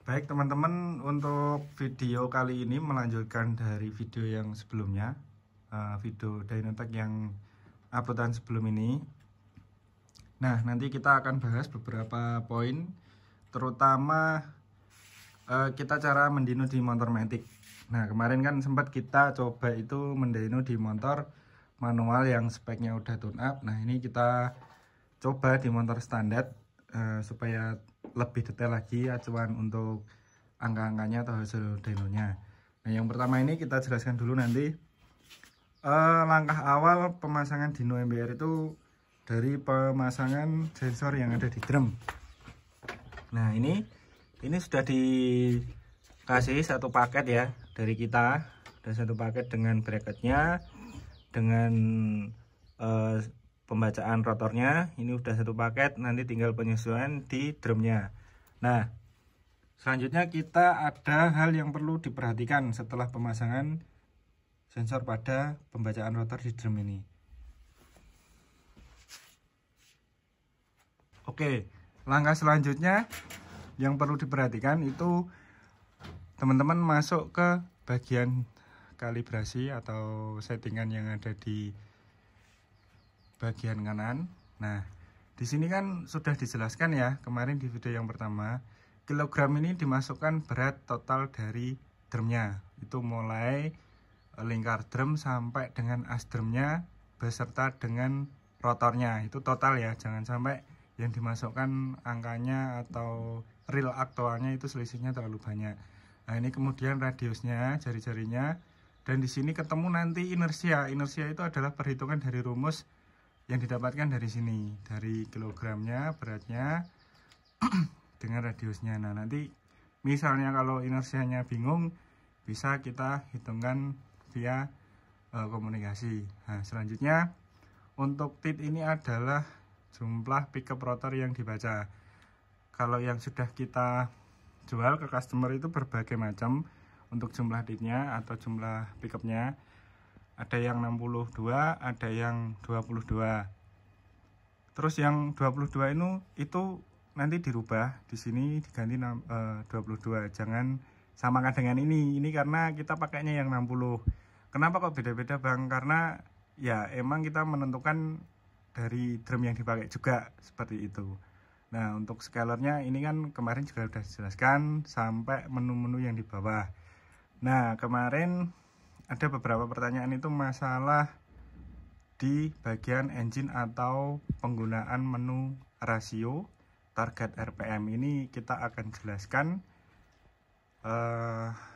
Baik teman-teman, untuk video kali ini melanjutkan dari video yang sebelumnya, video Dynotech yang uploadan sebelum ini. Nah, nanti kita akan bahas beberapa poin, terutama kita cara mendino di motor matic. Nah, kemarin kan sempat kita coba itu mendino di motor manual yang speknya udah tune up. Nah, ini kita coba di motor standar supaya lebih detail lagi acuan untuk angka-angkanya atau hasil dynonya. Nah, yang pertama ini kita jelaskan dulu nanti langkah awal pemasangan dyno MBR itu dari pemasangan sensor yang ada di drum. Nah, ini sudah dikasih satu paket ya dari kita, dan satu paket dengan bracketnya, dengan pembacaan rotornya. Ini udah satu paket, nanti tinggal penyesuaian di drumnya. Nah, selanjutnya kita ada hal yang perlu diperhatikan setelah pemasangan sensor pada pembacaan rotor di drum ini. Oke, langkah selanjutnya yang perlu diperhatikan itu teman-teman masuk ke bagian kalibrasi atau settingan yang ada di bagian kanan. Nah, di sini kan sudah dijelaskan ya kemarin di video yang pertama, kilogram ini dimasukkan berat total dari drumnya, itu mulai lingkar drum sampai dengan as drumnya beserta dengan rotornya, itu total ya, jangan sampai yang dimasukkan angkanya atau real aktualnya itu selisihnya terlalu banyak. Nah, ini kemudian radiusnya, jari-jarinya, dan di sini ketemu nanti inersia. Inersia itu adalah perhitungan dari rumus yang didapatkan dari sini, dari kilogramnya, beratnya dengan radiusnya. Nah, nanti misalnya kalau inersianya bingung, bisa kita hitungkan via komunikasi. Nah, selanjutnya untuk tit ini adalah jumlah pickup rotor yang dibaca. Kalau yang sudah kita jual ke customer itu berbagai macam untuk jumlah titnya atau jumlah pickupnya. Ada yang 62, ada yang 22. Terus yang 22 itu nanti dirubah, di sini diganti 22. Jangan samakan dengan ini. Ini karena kita pakainya yang 60. Kenapa kok beda-beda, Bang? Karena ya emang kita menentukan dari drum yang dipakai juga seperti itu. Nah, untuk scalernya ini kan kemarin juga sudah dijelaskan sampai menu-menu yang di bawah. Nah, kemarin ada beberapa pertanyaan itu masalah di bagian engine atau penggunaan menu rasio target RPM. Ini kita akan jelaskan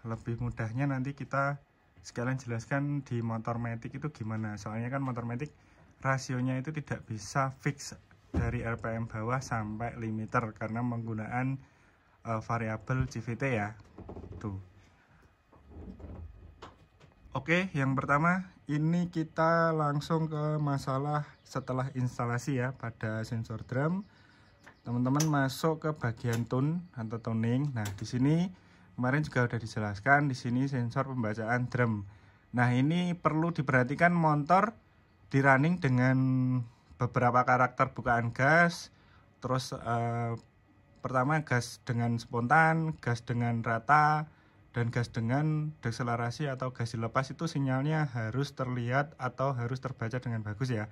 lebih mudahnya nanti kita sekalian jelaskan di motor matic itu gimana. Soalnya kan motor matic rasionya itu tidak bisa fix dari RPM bawah sampai limiter karena menggunakan variabel CVT ya. Tuh. Oke, yang pertama ini kita langsung ke masalah setelah instalasi ya pada sensor drum. Teman-teman masuk ke bagian tune atau tuning. Nah, di sini kemarin juga udah dijelaskan, di sini sensor pembacaan drum. Nah, ini perlu diperhatikan motor di running dengan beberapa karakter bukaan gas. Terus pertama gas dengan spontan, gas dengan rata, dan gas dengan deselerasi atau gas dilepas itu sinyalnya harus terlihat atau harus terbaca dengan bagus ya.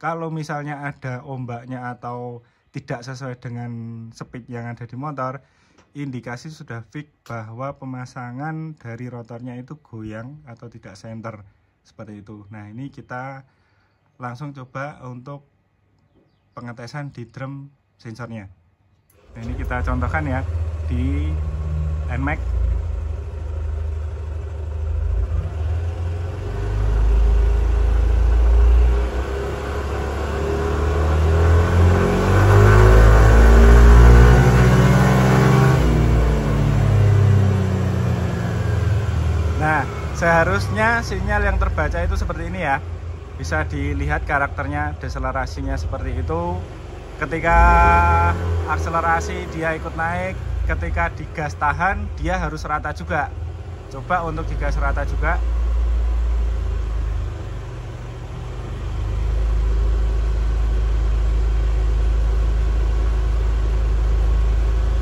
Kalau misalnya ada ombaknya atau tidak sesuai dengan speed yang ada di motor, indikasi sudah fix bahwa pemasangan dari rotornya itu goyang atau tidak center seperti itu. Nah, ini kita langsung coba untuk pengetesan di drum sensornya. Nah, ini kita contohkan ya di NMAX. Nah, seharusnya sinyal yang terbaca itu seperti ini ya. Bisa dilihat karakternya, deselerasinya seperti itu. Ketika akselerasi dia ikut naik, ketika digas tahan dia harus rata juga. Coba untuk digas rata juga.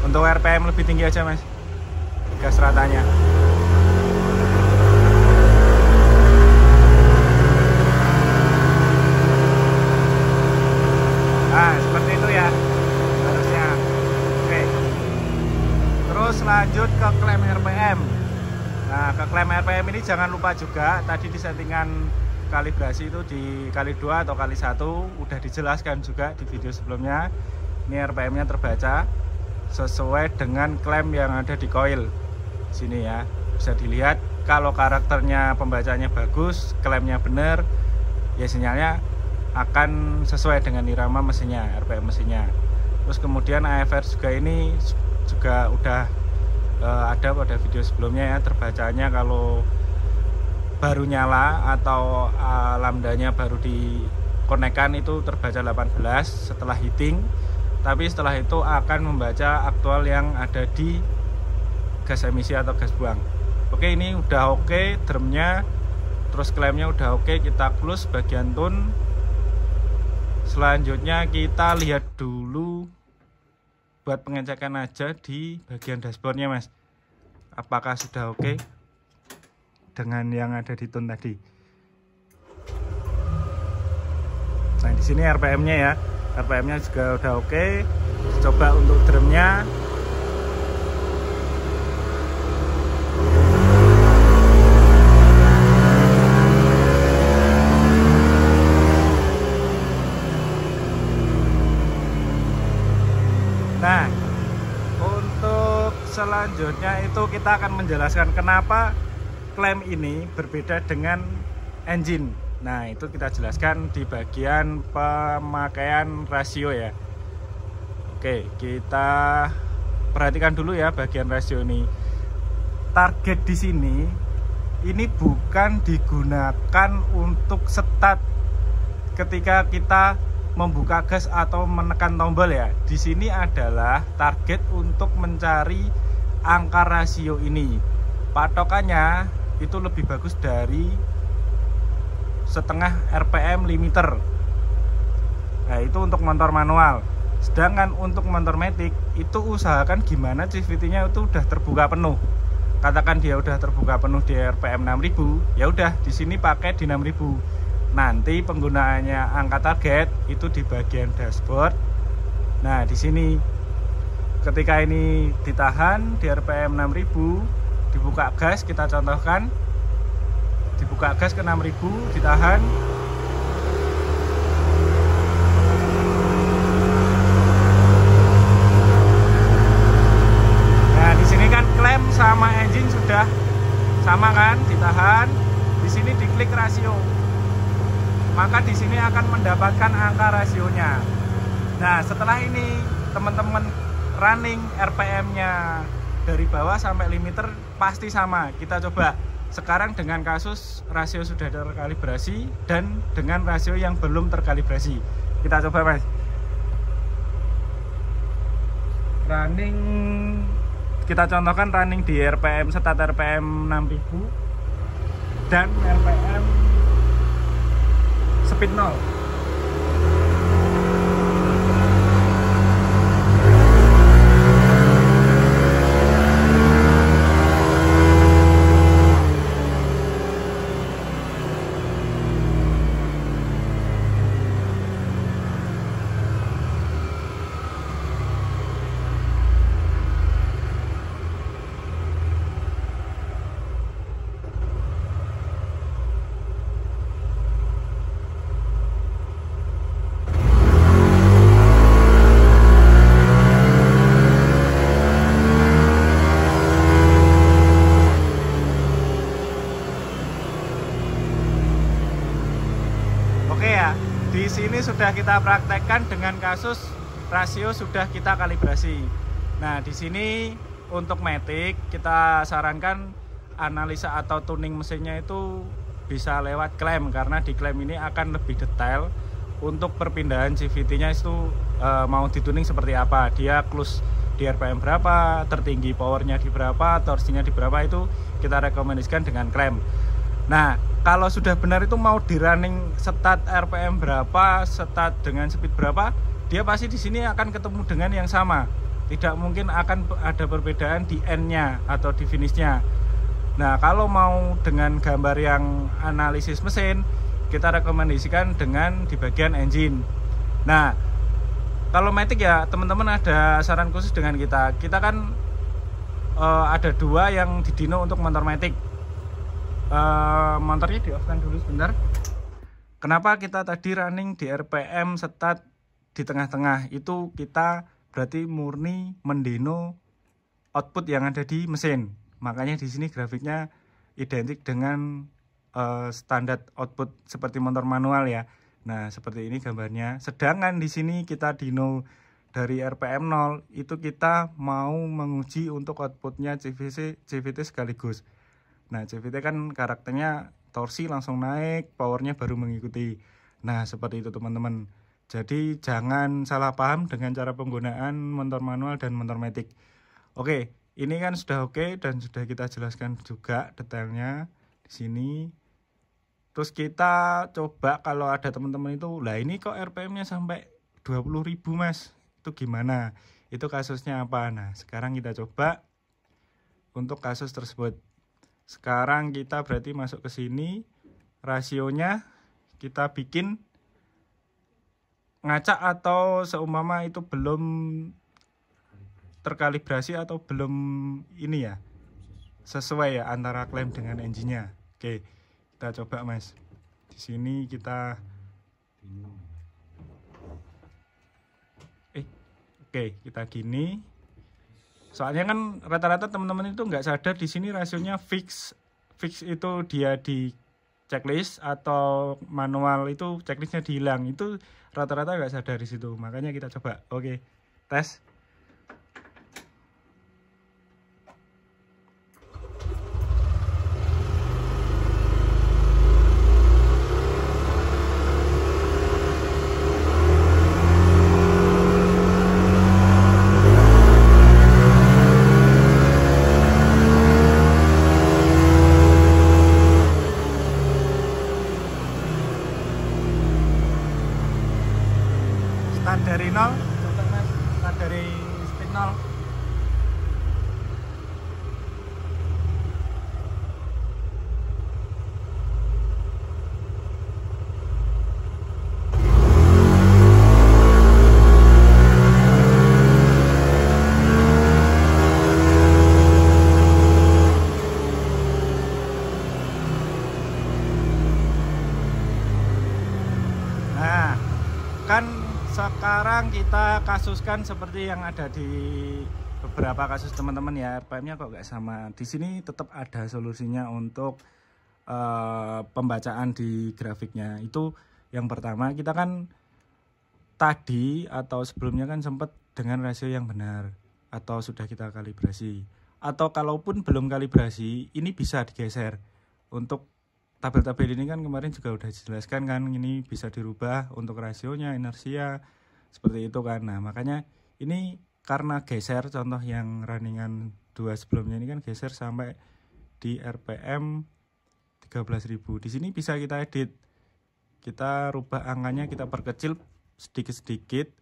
Untuk RPM lebih tinggi aja, Mas. gas ratanya. Nah, seperti itu ya harusnya. Oke. Terus lanjut ke klem RPM. Nah, ke klem RPM ini jangan lupa juga tadi di settingan kalibrasi itu di kali 2 atau kali 1 udah dijelaskan juga di video sebelumnya. Ini RPM-nya terbaca sesuai dengan klem yang ada di coil. Sini ya, bisa dilihat kalau karakternya pembacanya bagus, klemnya bener, ya sinyalnya akan sesuai dengan irama mesinnya, RPM mesinnya. Terus kemudian AFR juga ini juga udah ada pada video sebelumnya ya, terbacanya kalau baru nyala atau lambdanya baru dikonekkan itu terbaca 18 setelah heating, tapi setelah itu akan membaca aktual yang ada di gas emisi atau gas buang. Oke, ini udah oke drumnya, terus klemnya udah oke, kita close bagian tune. Selanjutnya kita lihat dulu buat pengecekan aja di bagian dashboardnya mas, apakah sudah oke dengan yang ada di tune tadi. Nah di sini RPM-nya ya, RPM-nya juga udah oke. Coba untuk drumnya. Nah, untuk selanjutnya itu kita akan menjelaskan kenapa klem ini berbeda dengan engine. Nah, itu kita jelaskan di bagian pemakaian rasio ya. Oke, kita perhatikan dulu ya bagian rasio ini. Target di sini ini bukan digunakan untuk start ketika kita membuka gas atau menekan tombol ya. Di sini adalah target untuk mencari angka rasio ini. Patokannya itu lebih bagus dari setengah RPM limiter. Nah, itu untuk motor manual. Sedangkan untuk motor matic itu usahakan gimana CVT-nya itu udah terbuka penuh. Katakan dia udah terbuka penuh di RPM 6000, ya udah di sini pakai di 6000. Nanti penggunaannya angka target itu di bagian dashboard. Nah, di sini ketika ini ditahan di RPM 6000, dibuka gas, kita contohkan. Dibuka gas ke 6000, ditahan. Nah, di sini kan klem sama engine sudah sama kan, ditahan. Di sini diklik rasio. Maka di sini akan mendapatkan angka rasionya. Nah, setelah ini teman-teman running RPM-nya dari bawah sampai limiter pasti sama. Kita coba sekarang dengan kasus rasio sudah terkalibrasi dan dengan rasio yang belum terkalibrasi. Kita coba mas. Running, kita contohkan running di RPM start RPM 6000 dan RPM speed 0. Di sini sudah kita praktekkan dengan kasus rasio sudah kita kalibrasi. Nah, di sini untuk matic kita sarankan analisa atau tuning mesinnya itu bisa lewat klem, karena di klem ini akan lebih detail untuk perpindahan CVT-nya itu mau dituning seperti apa. Dia close di RPM berapa, tertinggi powernya di berapa, torsinya di berapa, itu kita rekomendasikan dengan klem. Nah, kalau sudah benar itu mau di running start RPM berapa, start dengan speed berapa, dia pasti di sini akan ketemu dengan yang sama. tidak mungkin akan ada perbedaan di end-nya atau di finish-nya. Nah, kalau mau dengan gambar yang analisis mesin, kita rekomendasikan dengan di bagian engine. Nah, kalau matic ya teman-teman ada saran khusus dengan kita. Kita kan ada dua yang di dyno untuk motor matic. Motornya di off-kan dulu sebentar. Kenapa kita tadi running di RPM start di tengah-tengah? Itu kita berarti murni mendeno output yang ada di mesin. Makanya di sini grafiknya identik dengan standar output seperti motor manual ya. Nah, seperti ini gambarnya. Sedangkan di sini kita dyno dari RPM 0 itu kita mau menguji untuk outputnya CVT sekaligus. Nah, CVT kan karakternya torsi langsung naik, powernya baru mengikuti. Nah, seperti itu teman-teman. Jadi jangan salah paham dengan cara penggunaan motor manual dan motor matic. Oke, ini kan sudah oke dan sudah kita jelaskan juga detailnya di sini. Terus kita coba kalau ada teman-teman itu, lah ini kok RPM-nya sampai 20.000 Mas. Itu gimana? Itu kasusnya apa? Nah, sekarang kita coba untuk kasus tersebut. Sekarang kita berarti masuk ke sini, rasionya kita bikin ngacak atau seumpama itu belum terkalibrasi atau belum ini ya, sesuai ya antara klaim dengan engine-nya. Oke, kita coba Mas. Di sini kita oke, kita gini. Soalnya kan rata-rata teman-teman itu nggak sadar di sini rasionya fix itu dia di checklist atau manual itu checklistnya dihilang. Itu rata-rata nggak sadar di situ. Makanya kita coba. Oke, tes. Start dari 0, coba Mas, start dari speed 0. Nah, kan sekarang kita kasuskan seperti yang ada di beberapa kasus teman-teman ya, RPM-nya kok nggak sama. Di sini tetap ada solusinya untuk pembacaan di grafiknya. Itu yang pertama, kita kan tadi atau sebelumnya kan sempat dengan rasio yang benar atau sudah kita kalibrasi. Atau kalaupun belum kalibrasi, ini bisa digeser. Untuk tabel-tabel ini kan kemarin juga udah dijelaskan kan, ini bisa dirubah untuk rasionya, inersia, seperti itu kan. Nah, makanya ini karena geser, contoh yang runningan 2 sebelumnya ini kan geser sampai di RPM 13.000. Di sini bisa kita edit. Kita rubah angkanya, kita perkecil sedikit-sedikit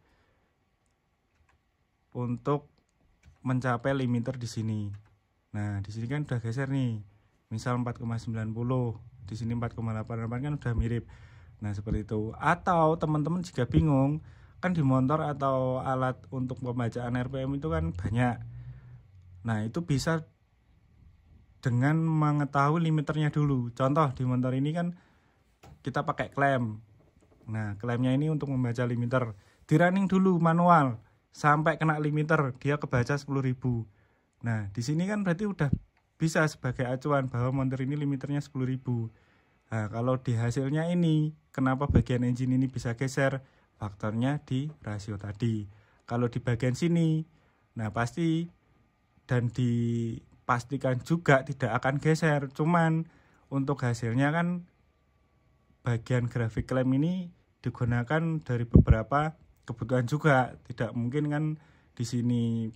untuk mencapai limiter di sini. Nah, di sini kan udah geser nih. Misal 4,90, di sini 4,88 kan udah mirip. Nah, seperti itu. Atau teman-teman jika bingung, kan di motor atau alat untuk pembacaan RPM itu kan banyak. Nah, itu bisa dengan mengetahui limiternya dulu. Contoh di motor ini kan kita pakai klem. Nah, klemnya ini untuk membaca limiter. Di running dulu manual sampai kena limiter, dia kebaca 10.000. Nah, di sini kan berarti udah bisa sebagai acuan bahwa motor ini limiternya 10.000. Nah, kalau di hasilnya ini, kenapa bagian engine ini bisa geser? Faktornya di rasio tadi. Kalau di bagian sini, nah pasti dan dipastikan juga tidak akan geser. Cuman untuk hasilnya kan bagian grafik klem ini digunakan dari beberapa kebutuhan juga. Tidak mungkin kan di sini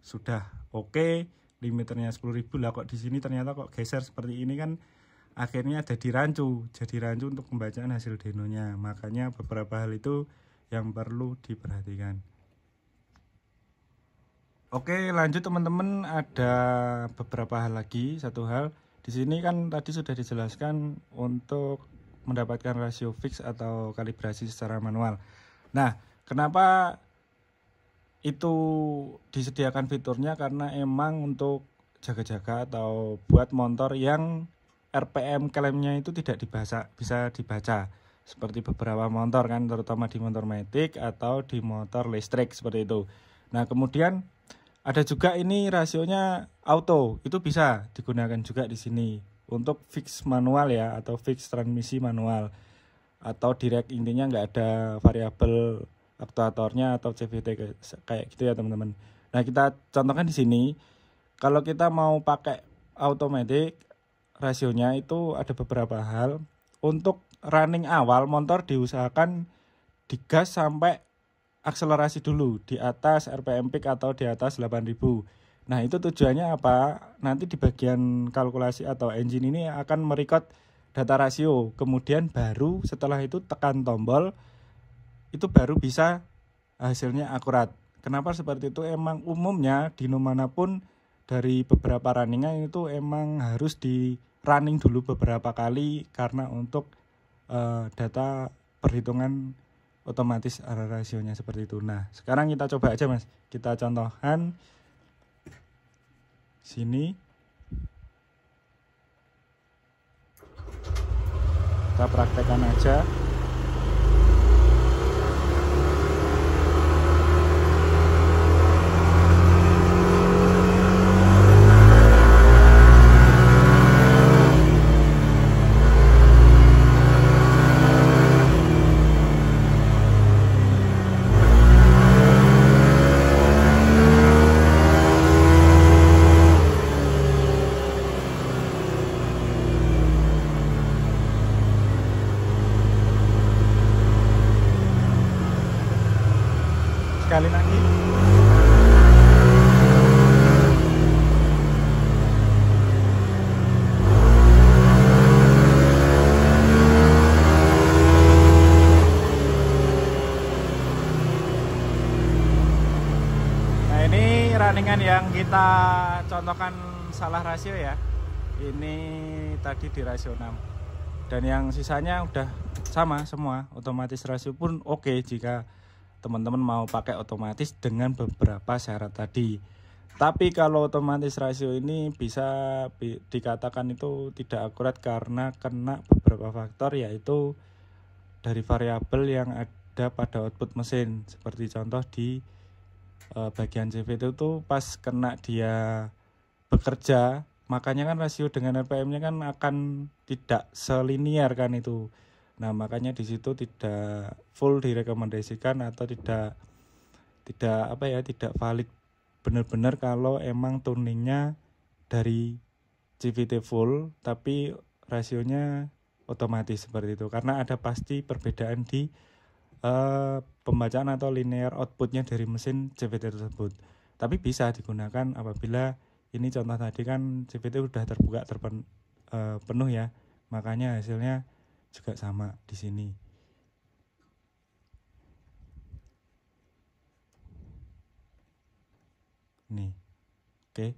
sudah oke, limiternya 10.000 lah kok di sini ternyata kok geser seperti ini kan, akhirnya jadi rancu untuk pembacaan hasil denonya. Makanya beberapa hal itu yang perlu diperhatikan. Oke, lanjut teman-teman, ada beberapa hal lagi. Satu hal di sini kan tadi sudah dijelaskan untuk mendapatkan rasio fix atau kalibrasi secara manual. Nah, kenapa itu disediakan fiturnya? Karena emang untuk jaga-jaga atau buat motor yang RPM klaimnya itu tidak bisa dibaca seperti beberapa motor kan, terutama di motor matic atau di motor listrik seperti itu. Nah, kemudian ada juga ini rasionya auto, itu bisa digunakan juga di sini untuk fix manual ya, atau fix transmisi manual, atau direct, intinya nggak ada variabel aktuatornya atau CVT kayak gitu ya teman-teman. Nah, kita contohkan di sini, kalau kita mau pakai automatic, rasionya itu ada beberapa hal. Untuk running awal motor diusahakan digas sampai akselerasi dulu di atas RPM peak atau di atas 8000. Nah, itu tujuannya apa? Nanti di bagian kalkulasi atau engine ini akan merecord data rasio. Kemudian baru setelah itu tekan tombol, itu baru bisa hasilnya akurat. Kenapa seperti itu? Emang umumnya di manapun dari beberapa runningan itu emang harus di running dulu beberapa kali karena untuk data perhitungan otomatis arah rasionya seperti itu. Nah, sekarang kita coba aja Mas. Kita contohkan sini. Kita praktekkan aja. Sekali lagi. Nah, ini runningan yang kita contohkan salah rasio ya. Ini tadi di rasio 6. Dan yang sisanya udah sama semua, otomatis rasio pun oke jika teman-teman mau pakai otomatis dengan beberapa syarat tadi. Tapi kalau otomatis rasio ini bisa dikatakan itu tidak akurat karena kena beberapa faktor, yaitu dari variabel yang ada pada output mesin. Seperti contoh di bagian CVT itu pas kena dia bekerja, makanya kan rasio dengan RPM-nya kan akan tidak selinier kan itu. Nah, makanya di situ tidak full direkomendasikan atau tidak valid benar-benar kalau emang tuningnya dari CVT full tapi rasionya otomatis seperti itu, karena ada pasti perbedaan di pembacaan atau linear outputnya dari mesin CVT tersebut. Tapi bisa digunakan apabila ini contoh tadi kan CVT udah terbuka penuh ya, makanya hasilnya juga sama di sini. Nih, oke.